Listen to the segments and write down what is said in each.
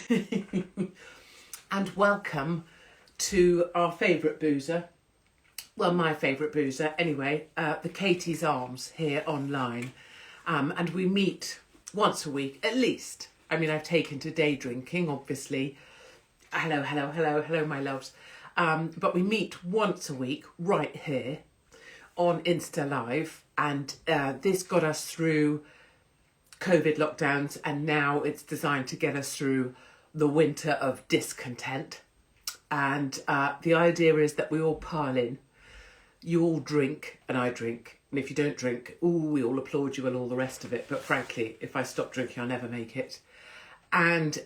And welcome to our favourite boozer, well, my favourite boozer anyway, the Katie's Arms here online. And we meet once a week at least. I mean, I've taken to day drinking, obviously. Hello, my loves. But we meet once a week right here on Insta Live. And this got us through COVID lockdowns, and now it's designed to get us through the winter of discontent. And the idea is that we all pile in. You all drink and I drink. And if you don't drink, we all applaud you and all the rest of it. But frankly, if I stop drinking, I'll never make it. And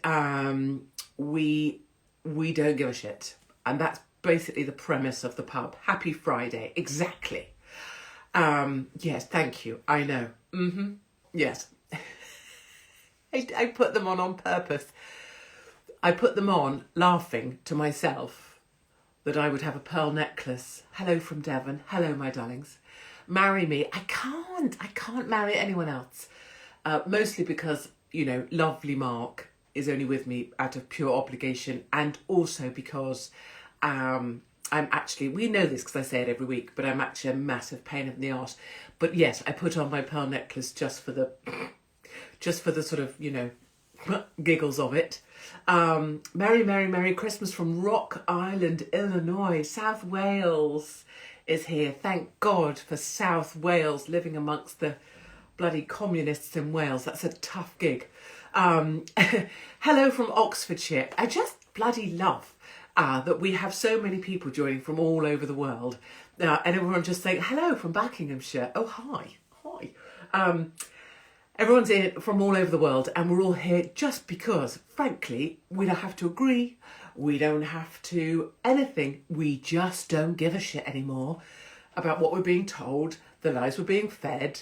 we don't give a shit. And that's basically the premise of the pub. Happy Friday. Exactly. Yes, thank you. I know. Yes. I put them on purpose. I put them on laughing to myself that I would have a pearl necklace. Hello from Devon. Hello, my darlings. Marry me. I can't marry anyone else. Mostly because, you know, lovely Mark is only with me out of pure obligation, and also because I'm actually, we know this because I say it every week, but I'm actually a massive pain in the arse. But yes, I put on my pearl necklace just for the sort of, you know, giggles of it. Merry Christmas from Rock Island, Illinois. South Wales is here. Thank God for South Wales, living amongst the bloody communists in Wales. That's a tough gig. Hello from Oxfordshire. I just bloody love that we have so many people joining from all over the world. And everyone just saying, hello from Buckinghamshire. Oh, hi. Everyone's in from all over the world, and we're all here just because, frankly, we don't have to agree. We don't have to anything. We just don't give a shit anymore about what we're being told, the lies we're being fed,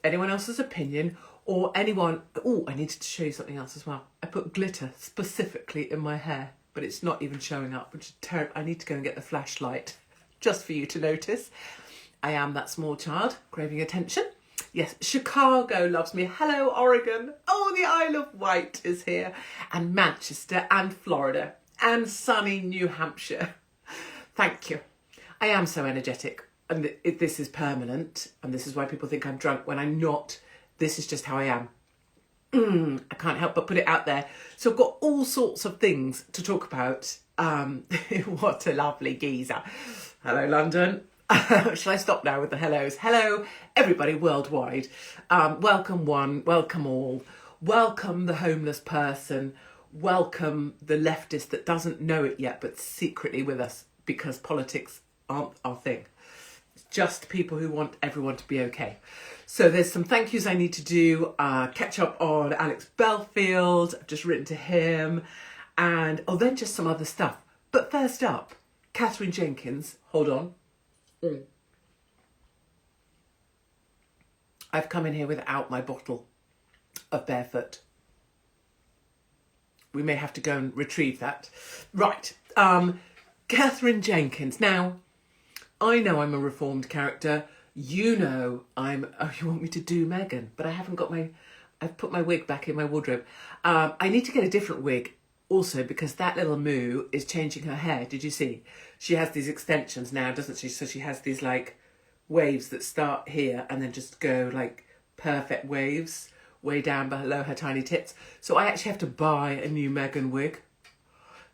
anyone else's opinion, or anyone... Oh, I needed to show you something else as well. I put glitter specifically in my hair, but it's not even showing up, which is terrible. I need to go and get the flashlight just for you to notice. I am that small child craving attention. Yes, Chicago loves me. Hello, Oregon. Oh, the Isle of Wight is here. And Manchester and Florida and sunny New Hampshire. Thank you. I am so energetic. And this is permanent. And this is why people think I'm drunk when I'm not. This is just how I am. I can't help but put it out there. So I've got all sorts of things to talk about. What a lovely geezer. Hello, London. Shall I stop now with the hellos? Hello, everybody worldwide. Welcome one, welcome all. Welcome the homeless person. Welcome the leftist that doesn't know it yet, but secretly with us because politics aren't our thing. It's just people who want everyone to be okay. So there's some thank yous I need to do. Catch up on Alex Belfield. I've just written to him. And, then just some other stuff. But first up, Katherine Jenkins. Hold on. I've come in here without my bottle of Barefoot. We may have to go and retrieve that. Right. Katherine Jenkins. Now, I know I'm a reformed character. You know you want me to do Meghan, but I haven't got I've put my wig back in my wardrobe. I need to get a different wig also because that little moo is changing her hair. Did you see? She has these extensions now, doesn't she? So she has these like waves that start here and then just go like perfect waves way down below her tiny tits. So I actually have to buy a new Meghan wig.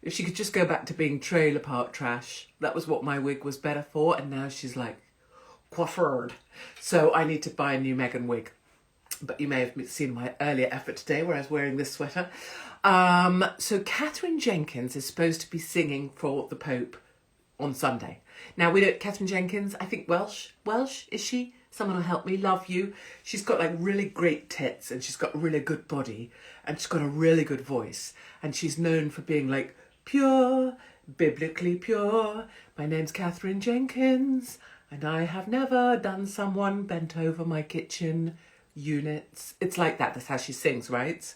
If she could just go back to being trailer park trash, that was what my wig was better for. And now she's like coiffured. So I need to buy a new Meghan wig. But you may have seen my earlier effort today where I was wearing this sweater. So Katherine Jenkins is supposed to be singing for the Pope on Sunday. Now, Katherine Jenkins, I think Welsh, is she? Someone will help me, love you. She's got like really great tits and she's got a really good body and she's got a really good voice. And she's known for being like pure, biblically pure. My name's Katherine Jenkins and I have never done someone bent over my kitchen units. It's like that. That's how she sings, right?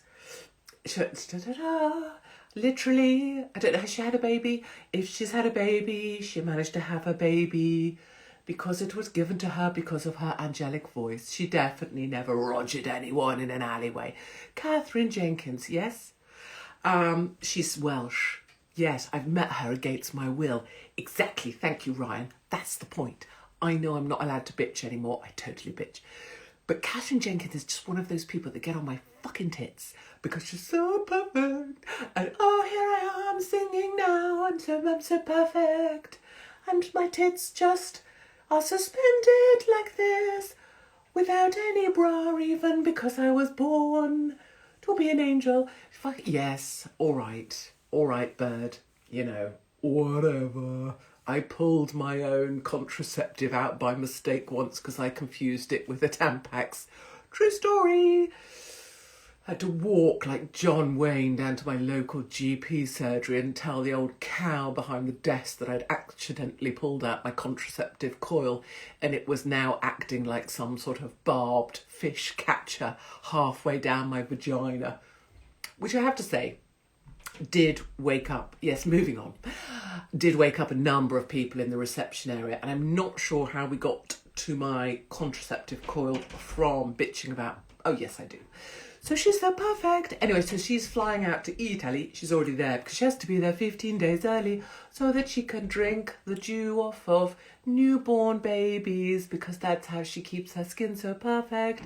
Literally, I don't know, has she had a baby? If she's had a baby, she managed to have a baby because it was given to her because of her angelic voice. She definitely never rogered anyone in an alleyway. Katherine Jenkins, yes? She's Welsh. Yes, I've met her against my will. Exactly, thank you, Ryan. That's the point. I know I'm not allowed to bitch anymore. I totally bitch. But Katherine Jenkins is just one of those people that get on my fucking tits because she's so perfect. And oh, here I am singing now, and I'm so perfect. And my tits just are suspended like this, without any bra even, because I was born to be an angel. Fuck yes, all right, bird, you know, whatever. I pulled my own contraceptive out by mistake once because I confused it with a Tampax. True story. I had to walk like John Wayne down to my local GP surgery and tell the old cow behind the desk that I'd accidentally pulled out my contraceptive coil and it was now acting like some sort of barbed fish catcher halfway down my vagina. Which I have to say, did wake up, yes, moving on, did wake up a number of people in the reception area, and I'm not sure how we got to my contraceptive coil from bitching about, oh yes I do. So she's so perfect. Anyway, so she's flying out to Italy. She's already there because she has to be there 15 days early so that she can drink the dew off of newborn babies because that's how she keeps her skin so perfect.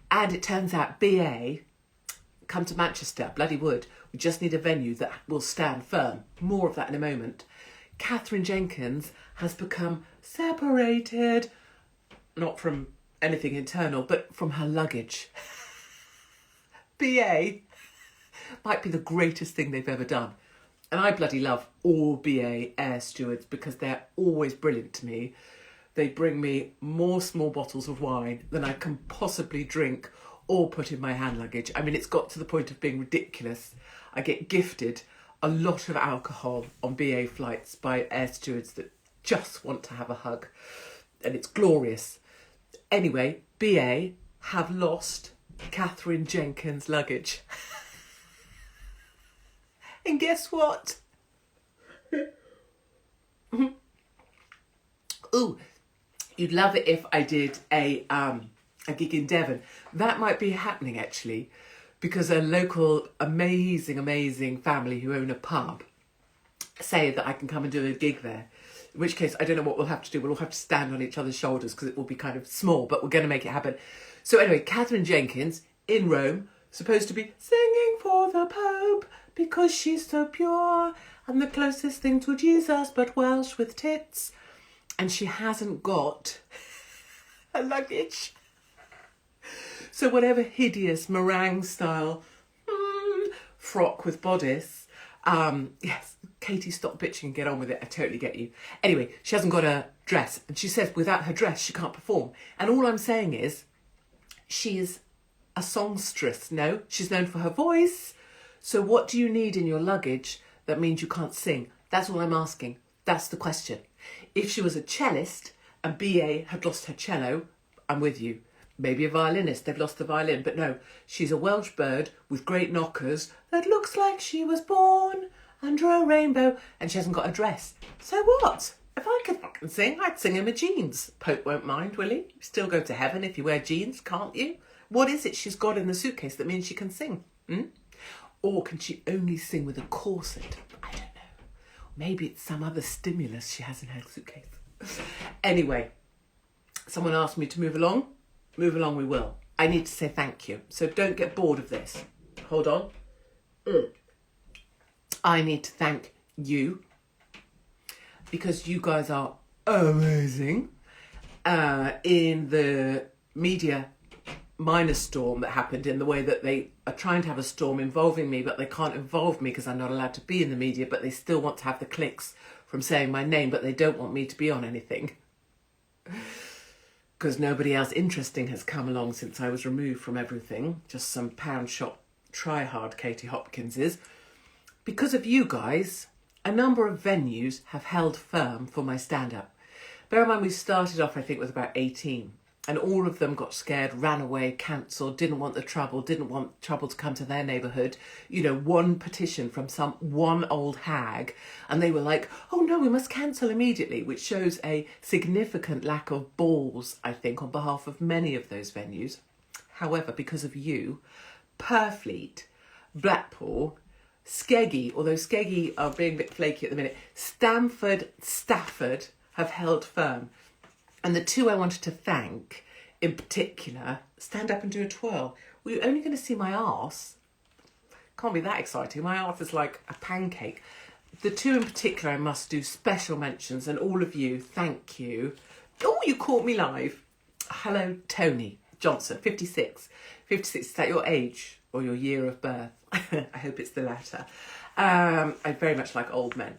And it turns out BA come to Manchester, bloody would. We just need a venue that will stand firm. More of that in a moment. Katherine Jenkins has become separated, not from anything internal, but from her luggage. BA might be the greatest thing they've ever done. And I bloody love all BA air stewards because they're always brilliant to me. They bring me more small bottles of wine than I can possibly drink or put in my hand luggage. I mean, it's got to the point of being ridiculous. I get gifted a lot of alcohol on BA flights by air stewards that just want to have a hug. And it's glorious. Anyway, BA have lost Katherine Jenkins' luggage. And guess what? Ooh, you'd love it if I did a gig in Devon. That might be happening actually, because a local amazing family who own a pub say that I can come and do a gig there. In which case, I don't know what we'll have to do. We'll all have to stand on each other's shoulders because it will be kind of small, but we're going to make it happen. So anyway, Katherine Jenkins in Rome, supposed to be singing for the Pope because she's so pure and the closest thing to Jesus, but Welsh with tits. And she hasn't got her luggage. So whatever hideous meringue style frock with bodice, yes, Katie, stop bitching and get on with it. I totally get you. Anyway, she hasn't got a dress. And she says without her dress, she can't perform. And all I'm saying is she is a songstress. No, she's known for her voice. So what do you need in your luggage that means you can't sing? That's all I'm asking. That's the question. If she was a cellist and BA had lost her cello, I'm with you. Maybe a violinist, they've lost the violin. But no, she's a Welsh bird with great knockers that looks like she was born under a rainbow and she hasn't got a dress. So what? If I could fucking sing, I'd sing in my jeans. Pope won't mind, will he? You still go to heaven if you wear jeans, can't you? What is it she's got in the suitcase that means she can sing? Or can she only sing with a corset? I don't know. Maybe it's some other stimulus she has in her suitcase. Anyway, someone asked me to move along. Move along we will. I need to say thank you. So don't get bored of this. Hold on. I need to thank you because you guys are amazing. In the media minor storm that happened, in the way that they are trying to have a storm involving me, but they can't involve me because I'm not allowed to be in the media, but they still want to have the clicks from saying my name, but they don't want me to be on anything. Because nobody else interesting has come along since I was removed from everything. Just some pound shop try-hard Katie Hopkins is. Because of you guys, a number of venues have held firm for my stand-up. Bear in mind, we started off, I think, with about 18. And all of them got scared, ran away, cancelled, didn't want trouble to come to their neighbourhood. You know, one petition from one old hag. And they were like, oh no, we must cancel immediately, which shows a significant lack of balls, I think, on behalf of many of those venues. However, because of you, Purfleet, Blackpool, Skeggy, although Skeggy are being a bit flaky at the minute, Stamford, Stafford have held firm. And the two I wanted to thank in particular, stand up and do a twirl. Well, you're only going to see my arse. Can't be that exciting. My arse is like a pancake. The two in particular I must do special mentions, and all of you, thank you. Oh, you caught me live. Hello, Tony Johnson, 56. 56, is that your age or your year of birth? I hope it's the latter. I very much like old men.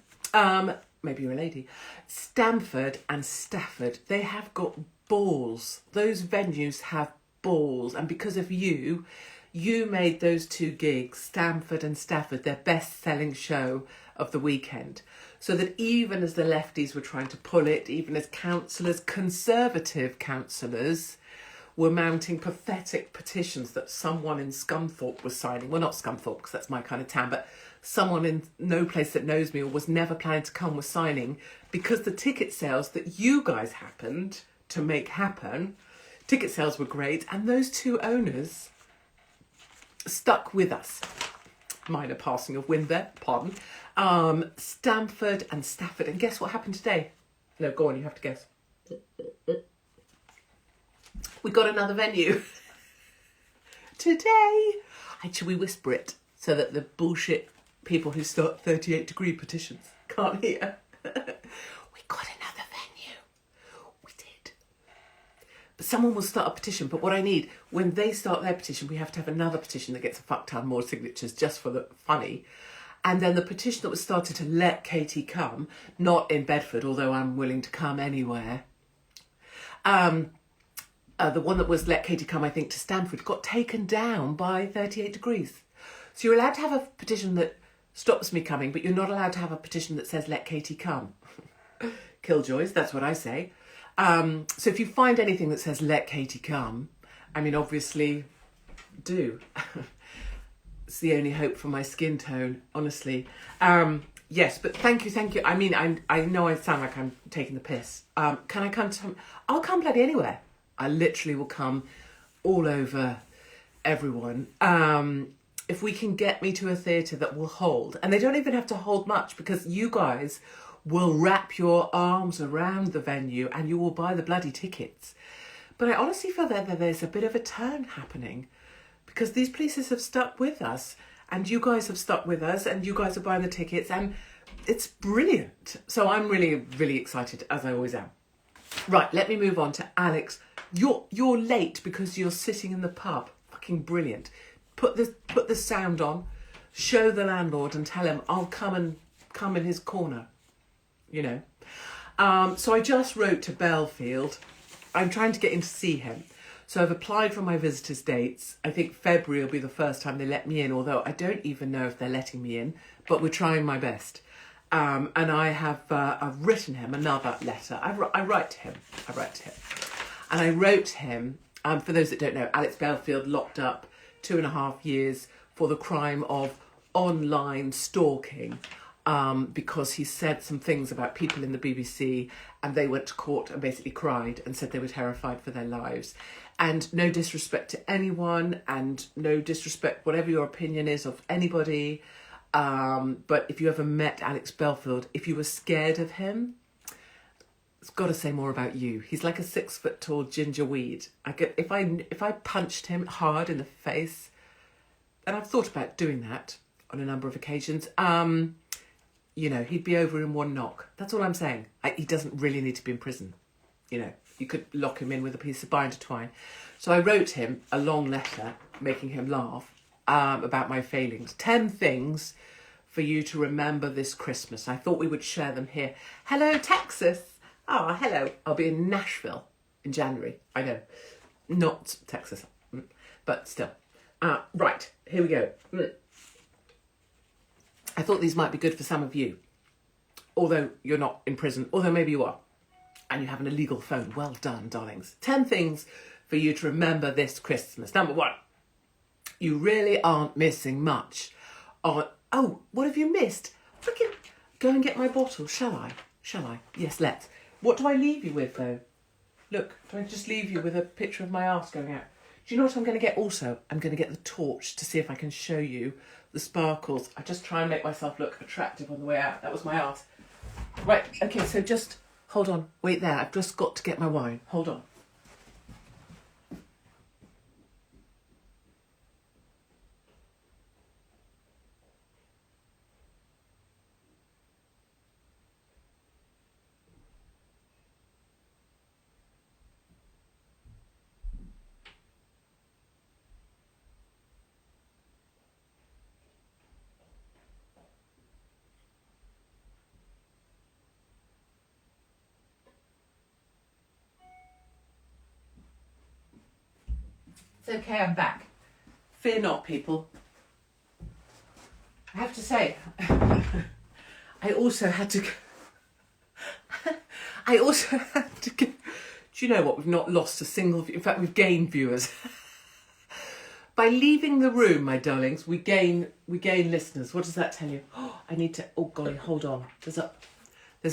Maybe you're a lady. Stamford and Stafford, they have got balls. Those venues have balls. And because of you, you made those two gigs, Stamford and Stafford, their best-selling show of the weekend. So that even as the lefties were trying to pull it, even as councillors, conservative councillors, were mounting pathetic petitions that someone in Scunthorpe was signing. Well, not Scunthorpe, because that's my kind of town, but someone in no place that knows me or was never planning to come was signing, because the ticket sales that you guys happened to make happen, ticket sales were great, and those two owners stuck with us. Minor passing of wind there, pardon. Stamford and Stafford. And guess what happened today? No, go on, you have to guess. We got another venue today. Should we whisper it so that the bullshit people who start 38-degree petitions can't hear? We got another venue. We did. But someone will start a petition. But what I need, when they start their petition, we have to have another petition that gets a fuck ton more signatures just for the funny. And then the petition that was started to let Katie come, not in Bedford, although I'm willing to come anywhere. The one that was let Katie come, I think, to Stamford, got taken down by 38 degrees. So you're allowed to have a petition that stops me coming, but you're not allowed to have a petition that says let Katie come. Killjoys, that's what I say. So if you find anything that says let Katie come, I mean, obviously, do. It's the only hope for my skin tone, honestly. Yes, but thank you. I mean, I know I sound like I'm taking the piss. Can I come to... I'll come bloody anywhere. I literally will come all over everyone. If we can get me to a theatre that will hold, and they don't even have to hold much, because you guys will wrap your arms around the venue and you will buy the bloody tickets. But I honestly feel that there's a bit of a turn happening, because these places have stuck with us, and you guys have stuck with us, and you guys are buying the tickets, and it's brilliant. So I'm really, really excited, as I always am. Right, let me move on to Alex. You're late because you're sitting in the pub. Fucking brilliant. Put the sound on, show the landlord and tell him I'll come in his corner. You know. So I just wrote to Belfield. I'm trying to get in to see him. So I've applied for my visitors' dates. I think February will be the first time they let me in, although I don't even know if they're letting me in, but we're trying my best. And I have I've written him another letter. I write to him. And I wrote him, for those that don't know, Alex Belfield locked up 2.5 years for the crime of online stalking, because he said some things about people in the BBC, and they went to court and basically cried and said they were terrified for their lives. And no disrespect to anyone, and no disrespect, whatever your opinion is of anybody. But if you ever met Alex Belfield, if you were scared of him, it's got to say more about you. He's like a 6-foot-tall ginger weed. If I punched him hard in the face, and I've thought about doing that on a number of occasions, you know, he'd be over in one knock. That's all I'm saying. He doesn't really need to be in prison. You know, you could lock him in with a piece of binder twine. So I wrote him a long letter making him laugh about my failings. 10 things for you to remember this Christmas. I thought we would share them here. Hello, Texas. Oh, hello. I'll be in Nashville in January. I know. Not Texas, but still. Right, here we go. I thought these might be good for some of you. Although you're not in prison, although maybe you are. And you have an illegal phone. Well done, darlings. 10 things for you to remember this Christmas. Number 1. You really aren't missing much. Oh, what have you missed? Freaking go and get my bottle, shall I? Yes, let's. What do I leave you with, though? Look, do I just leave you with a picture of my arse going out? Do you know what I'm going to get also? I'm going to get the torch to see if I can show you the sparkles. I just try and make myself look attractive on the way out. That was my art. Right, okay, so just hold on. Wait there. I've just got to get my wine. Hold on. It's okay, I'm back. Fear not, people. I have to say, I also had to go. Do you know what? We've not lost a single view. In fact, we've gained viewers. By leaving the room, my darlings, we gain listeners. What does that tell you? Oh, I need to, oh golly, hold on. There's a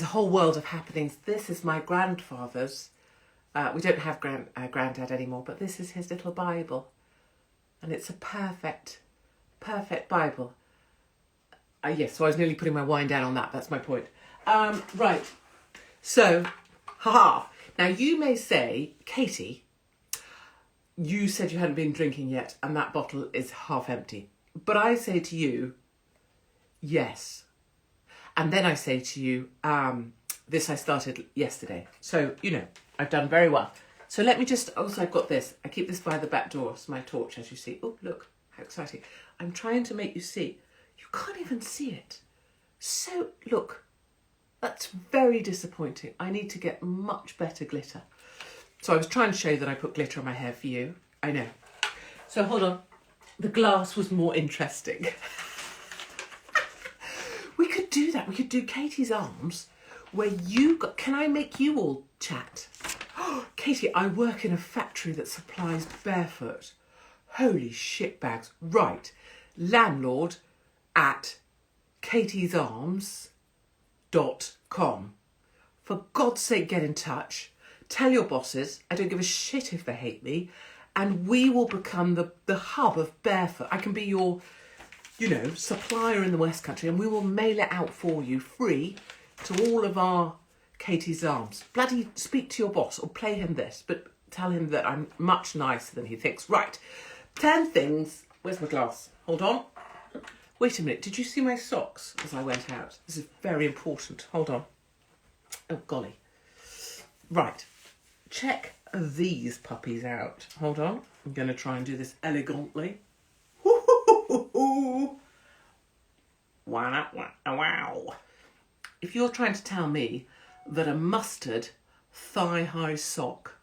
whole world of happenings. This is my grandfather's. We don't have granddad anymore, but this is his little Bible. And it's a perfect Bible. Yes, so I was nearly putting my wine down on that. That's my point. Right. So, haha. Now you may say, Katie, you said you hadn't been drinking yet and that bottle is half empty. But I say to you, yes. And then I say to you, this I started yesterday. So, you know, I've done very well. So let me just, also I've got this. I keep this by the back door. It's my torch, as you see. Oh, look, how exciting. I'm trying to make you see. You can't even see it. So, look, that's very disappointing. I need to get much better glitter. So I was trying to show you that I put glitter on my hair for you. I know. So hold on. The glass was more interesting. We could do that. We could do Katie's Arms where you got... Can I make you all chat? Oh, Katie, I work in a factory that supplies barefoot. Holy shitbags. Right. Landlord at katiesarms.com. For God's sake, get in touch. Tell your bosses, I don't give a shit if they hate me, and we will become the hub of barefoot. I can be your, you know, supplier in the West Country, and we will mail it out for you free to all of our Katie's Arms. Bloody speak to your boss or play him this, but tell him that I'm much nicer than he thinks. Right, 10 things. Where's my glass? Hold on. Wait a minute, did you see my socks as I went out? This is very important. Hold on. Oh, golly. Right. Check these puppies out. Hold on. I'm going to try and do this elegantly. Wow. Wow. If you're trying to tell me that a mustard thigh-high sock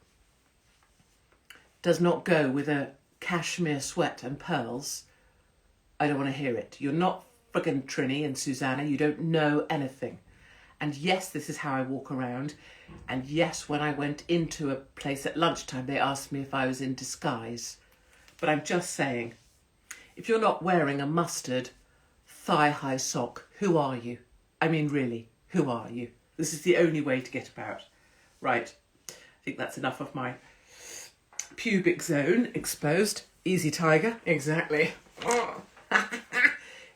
does not go with a cashmere sweat and pearls, I don't want to hear it. You're not friggin' Trini and Susanna. You don't know anything. And yes, this is how I walk around. And yes, when I went into a place at lunchtime, they asked me if I was in disguise. But I'm just saying, if you're not wearing a mustard thigh-high sock, who are you? I mean, really, who are you? This is the only way to get about. Right, I think that's enough of my pubic zone exposed. Easy, tiger. Exactly.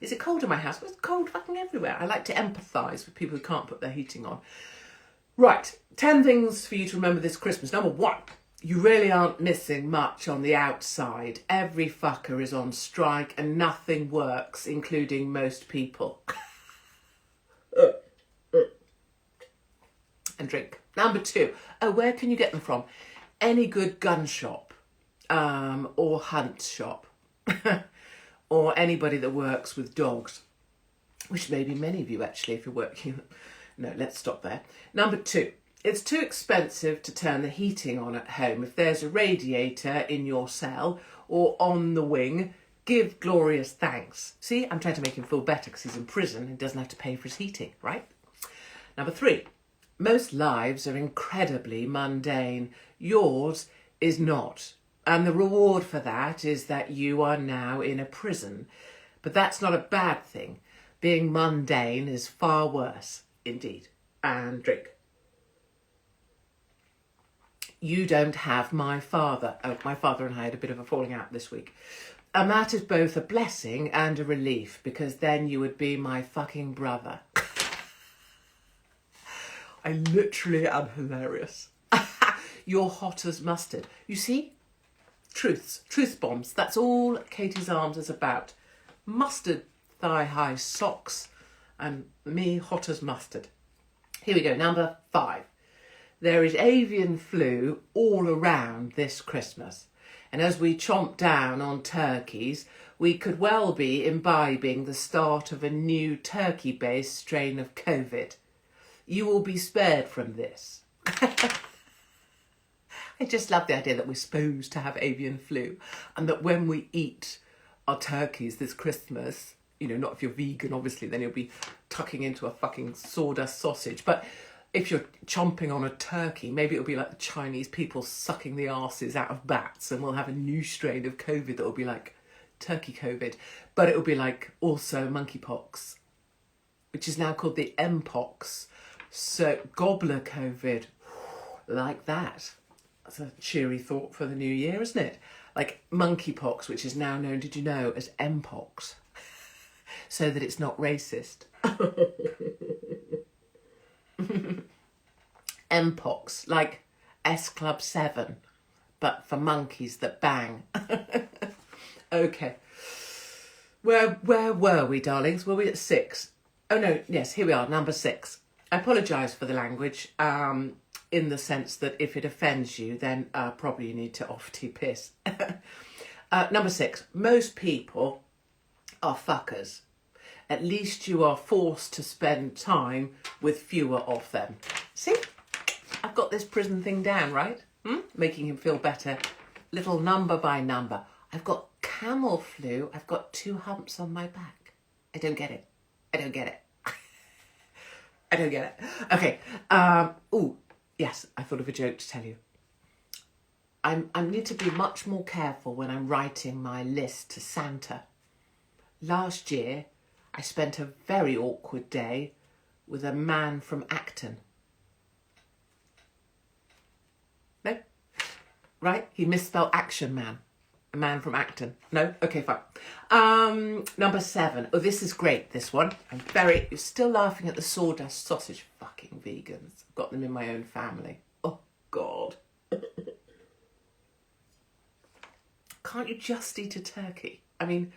Is it cold in my house? It's cold fucking everywhere. I like to empathise with people who can't put their heating on. Right, 10 things for you to remember this Christmas. Number 1, you really aren't missing much on the outside. Every fucker is on strike and nothing works, including most people. And drink. Number 2, where can you get them from? Any good gun shop or hunt shop. Or anybody that works with dogs, which may be many of you actually if you're working. No, let's stop there. Number 2, it's too expensive to turn the heating on at home. If there's a radiator in your cell or on the wing, give glorious thanks. See, I'm trying to make him feel better because he's in prison and doesn't have to pay for his heating, right? Number 3, most lives are incredibly mundane. Yours is not. And the reward for that is that you are now in a prison. But that's not a bad thing. Being mundane is far worse, indeed. And drink. you don't have my father. Oh, my father and I had a bit of a falling out this week. And that is both a blessing and a relief, because then you would be my fucking brother. I literally am hilarious. You're hot as mustard. You see? Truth bombs. That's all Katie's Arms is about. Mustard thigh-high socks and me hot as mustard. Here we go, number 5. There is avian flu all around this Christmas. And as we chomp down on turkeys, we could well be imbibing the start of a new turkey-based strain of COVID. You will be spared from this. I just love the idea that we're supposed to have avian flu, and that when we eat our turkeys this Christmas, you know, not if you're vegan, obviously, then you'll be tucking into a fucking sawdust sausage. But if you're chomping on a turkey, maybe it'll be like the Chinese people sucking the arses out of bats, and we'll have a new strain of COVID that will be like turkey COVID. But it'll be like also monkeypox, which is now called the Mpox. So gobbler COVID, like that. That's a cheery thought for the new year, isn't it? Like monkeypox, which is now known, did you know, as Mpox, so that it's not racist. Mpox, like S Club 7, but for monkeys that bang. Okay. Where were we, darlings? Were we at 6? Oh no, yes, here we are, number 6. I apologise for the language, in the sense that if it offends you, then probably you need to off-tee piss. Number 6, most people are fuckers. At least you are forced to spend time with fewer of them. See? I've got this prison thing down, right? Making him feel better. Little number by number. I've got camel flu. I've got 2 humps on my back. I don't get it. I don't get it. I don't get it. Okay. Oh, yes, I thought of a joke to tell you. I need to be much more careful when I'm writing my list to Santa. Last year, I spent a very awkward day with a man from Acton. No? Right? He misspelled Action Man. A man from Acton. No? Okay, fine. Number 7. Oh, this is great, this one. You're still laughing at the sawdust sausage. Fucking vegans. I've got them in my own family. Oh, God. Can't you just eat a turkey? I mean,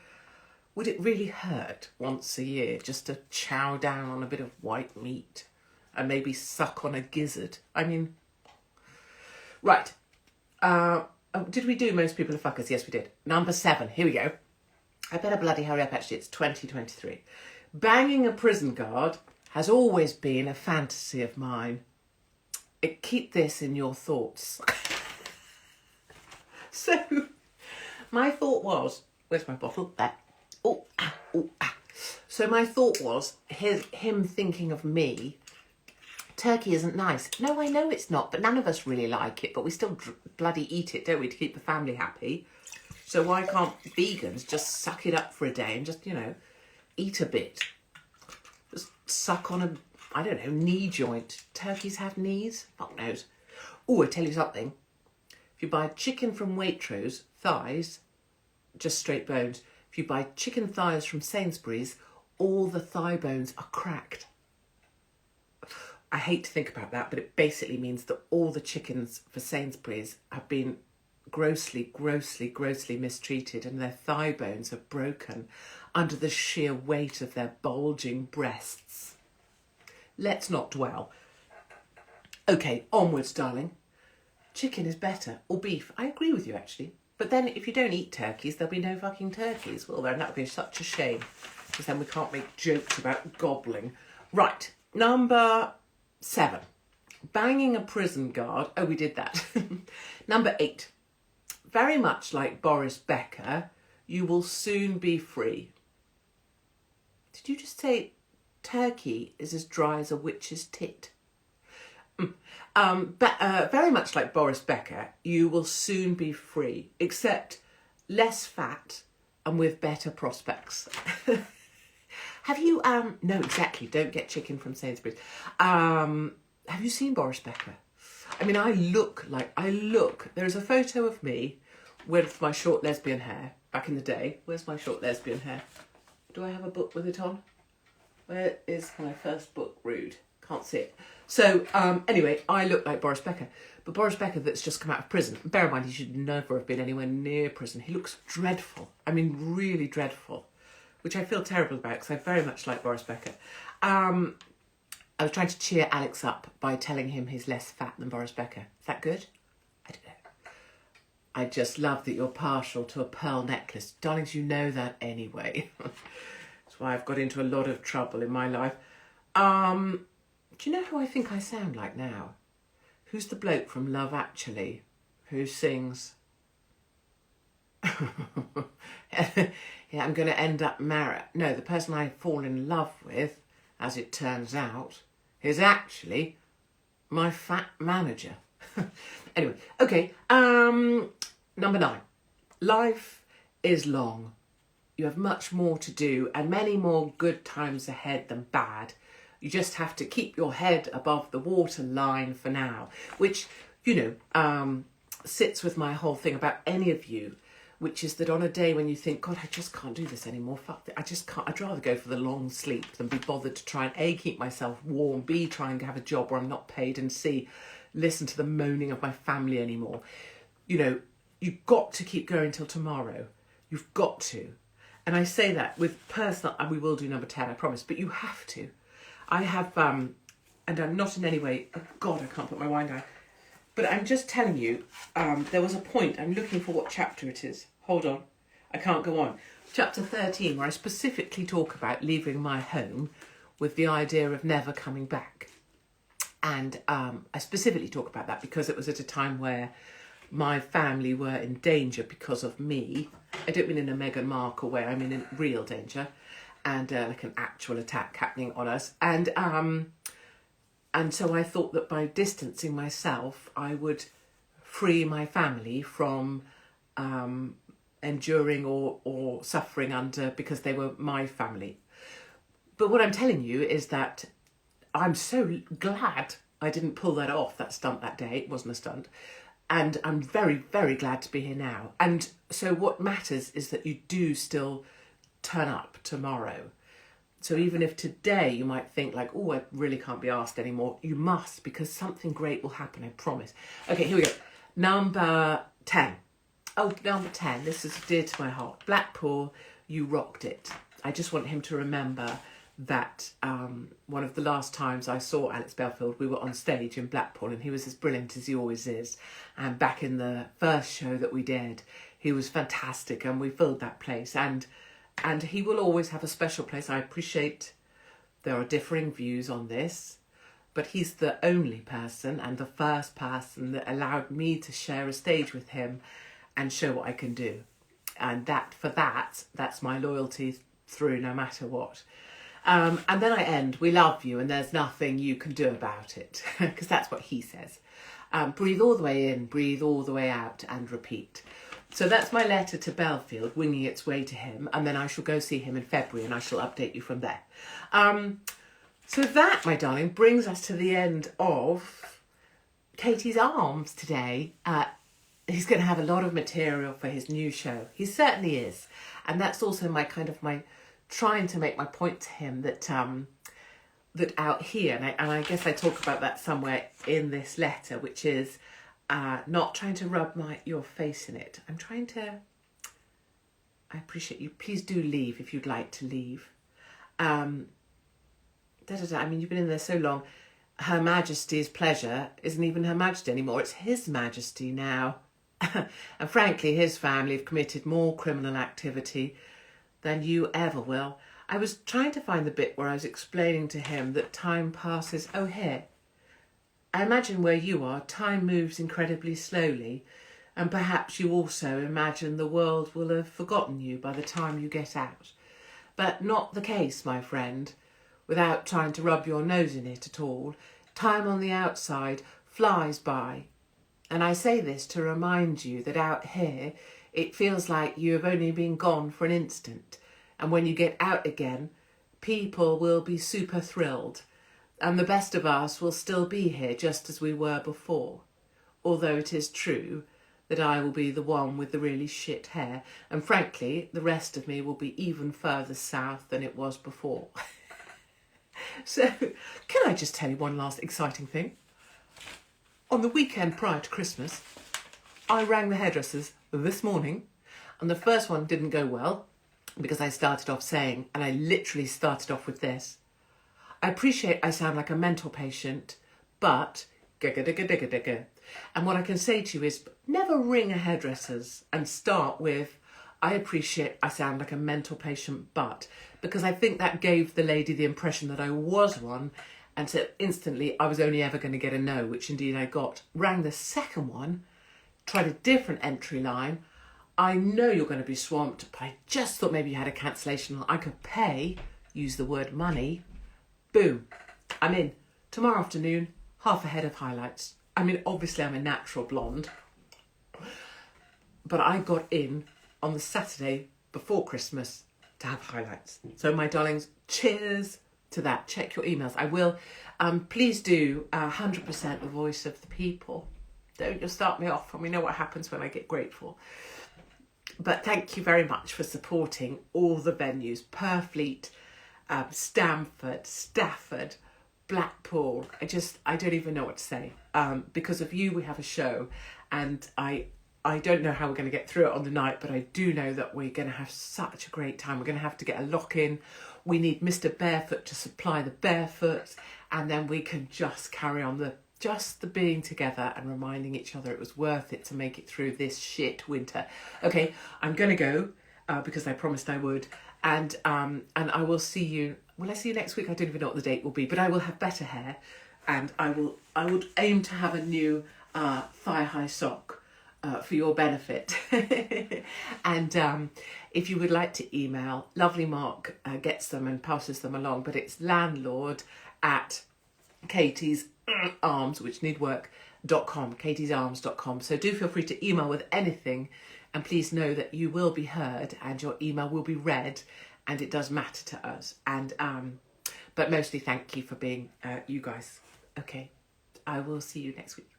would it really hurt once a year just to chow down on a bit of white meat and maybe suck on a gizzard? I mean, right. Did we do most people are fuckers? Yes, we did. Number 7. Here we go. I better bloody hurry up, actually. It's 2023. Banging a prison guard has always been a fantasy of mine. Keep this in your thoughts. So, my thought was... Where's my bottle? There. Oh, ah, oh, ah. So my thought was him thinking of me. Turkey isn't nice. No, I know it's not, but none of us really like it, but we still bloody eat it, don't we, to keep the family happy? So why can't vegans just suck it up for a day and just, you know, eat a bit? Just suck on a, I don't know, knee joint. Turkeys have knees? Fuck knows. Oh, I tell you something. If you buy chicken from Waitrose, thighs, just straight bones. If you buy chicken thighs from Sainsbury's, all the thigh bones are cracked. I hate to think about that, but it basically means that all the chickens for Sainsbury's have been grossly mistreated, and their thigh bones are broken under the sheer weight of their bulging breasts. Let's not dwell. Okay, onwards, darling. Chicken is better, or beef. I agree with you, actually. But then if you don't eat turkeys, there'll be no fucking turkeys. Well, then that would be such a shame, because then we can't make jokes about gobbling. Right, number 7. Banging a prison guard. Oh, we did that. Number 8. Very much like Boris Becker, you will soon be free. Did you just say turkey is as dry as a witch's tit? Very much like Boris Becker, you will soon be free, except less fat and with better prospects. Have you, no, exactly, don't get chicken from Sainsbury's. Have you seen Boris Becker? I mean, there's a photo of me with my short lesbian hair back in the day. Where's my short lesbian hair? Do I have a book with it on? Where is my first book? Rude. Can't see it. So, anyway, I look like Boris Becker. But Boris Becker that's just come out of prison, bear in mind he should never have been anywhere near prison. He looks dreadful. I mean, really dreadful. Which I feel terrible about because I very much like Boris Becker. I was trying to cheer Alex up by telling him he's less fat than Boris Becker. Is that good? I don't know. I just love that you're partial to a pearl necklace. Darlings, you know that anyway. That's why I've got into a lot of trouble in my life. Do you know who I think I sound like now? Who's the bloke from Love Actually who sings... Yeah, I'm going to end up married. No, the person I fall in love with, as it turns out, is actually my fat manager. Anyway, okay. Number 9. Life is long. You have much more to do and many more good times ahead than bad. You just have to keep your head above the water line for now, which, sits with my whole thing about any of you, which is that on a day when you think, God, I just can't do this anymore, fuck it, I just can't, I'd rather go for the long sleep than be bothered to try and A, keep myself warm, B, try and have a job where I'm not paid, and C, listen to the moaning of my family anymore. You've got to keep going till tomorrow. You've got to. And I say that with personal, and we will do number 10, I promise, but you have to. I have, and I'm not in any way, oh God, I can't put my wine down. But I'm just telling you, there was a point, I'm looking for what chapter it is. Hold on, I can't go on. Chapter 13, where I specifically talk about leaving my home with the idea of never coming back. And I specifically talk about that because it was at a time where my family were in danger because of me. I don't mean in a Meghan Markle way, I mean in real danger. And like an actual attack happening on us. And so I thought that by distancing myself, I would free my family from enduring or suffering under, because they were my family. But what I'm telling you is that I'm so glad I didn't pull that off, that stunt that day. It wasn't a stunt. And I'm very, very glad to be here now. And so what matters is that you do still turn up tomorrow. So even if today you might think like, oh, I really can't be asked anymore, you must, because something great will happen, I promise. Okay, here we go. Number 10. Oh, number 10. This is dear to my heart. Blackpool, you rocked it. I just want him to remember that one of the last times I saw Alex Belfield, we were on stage in Blackpool and he was as brilliant as he always is. And back in the first show that we did, he was fantastic and we filled that place. And he will always have a special place. I appreciate there are differing views on this, but he's the only person and the first person that allowed me to share a stage with him and show what I can do. And that's my loyalty through no matter what. And then I end, we love you and there's nothing you can do about it, because that's what he says. Breathe all the way in, breathe all the way out and repeat. So that's my letter to Belfield, winging its way to him, and then I shall go see him in February and I shall update you from there. So that, my darling, brings us to the end of Katie's Arms today. He's going to have a lot of material for his new show. He certainly is. And that's also my trying to make my point to him that that out here, and I guess I talk about that somewhere in this letter, which is not trying to rub your face in it. I appreciate you. Please do leave if you'd like to leave. I mean, you've been in there so long. Her Majesty's pleasure isn't even Her Majesty anymore. It's His Majesty now. And frankly, his family have committed more criminal activity than you ever will. I was trying to find the bit where I was explaining to him that time passes. Oh, here. I imagine where you are, time moves incredibly slowly, and perhaps you also imagine the world will have forgotten you by the time you get out. But not the case, my friend. Without trying to rub your nose in it at all, time on the outside flies by. And I say this to remind you that out here, it feels like you have only been gone for an instant. And when you get out again, people will be super thrilled And the best of us will still be here just as we were before. Although it is true that I will be the one with the really shit hair. And frankly, the rest of me will be even further south than it was before. So, can I just tell you one last exciting thing? On the weekend prior to Christmas, I rang the hairdressers this morning, and the first one didn't go well because I started off saying, and I literally started off with this, I appreciate I sound like a mental patient, but... And what I can say to you is never ring a hairdresser's and start with, I appreciate I sound like a mental patient, but, because I think that gave the lady the impression that I was one, and so instantly I was only ever going to get a no, which indeed I got. Rang the second one, tried a different entry line. I know you're going to be swamped, but I just thought maybe you had a cancellation. I could pay, use the word money. Boom, I'm in. Tomorrow afternoon, half a head of highlights. I mean, obviously I'm a natural blonde, but I got in on the Saturday before Christmas to have highlights. So my darlings, cheers to that. Check your emails. I will. Please do 100% the voice of the people. Don't just start me off, and we know what happens when I get grateful. But thank you very much for supporting all the venues. Purfleet, Stamford, Stafford, Blackpool. I don't even know what to say. Because of you, we have a show, and I don't know how we're going to get through it on the night, but I do know that we're going to have such a great time. We're going to have to get a lock in. We need Mr. Barefoot to supply the barefoot, and then we can just carry on the being together and reminding each other it was worth it to make it through this shit winter. Okay, I'm going to go because I promised I would, and I will see you. Will I see you next week? I don't even know what the date will be, but I will have better hair, and I would aim to have a new thigh-high sock for your benefit. And if you would like to email, lovely Mark gets them and passes them along, but it's landlord@katiesarms, which need work.com, katiesarms.com. So do feel free to email with anything, and please know that you will be heard and your email will be read, and it does matter to us. And but mostly thank you for being you guys. Okay, I will see you next week.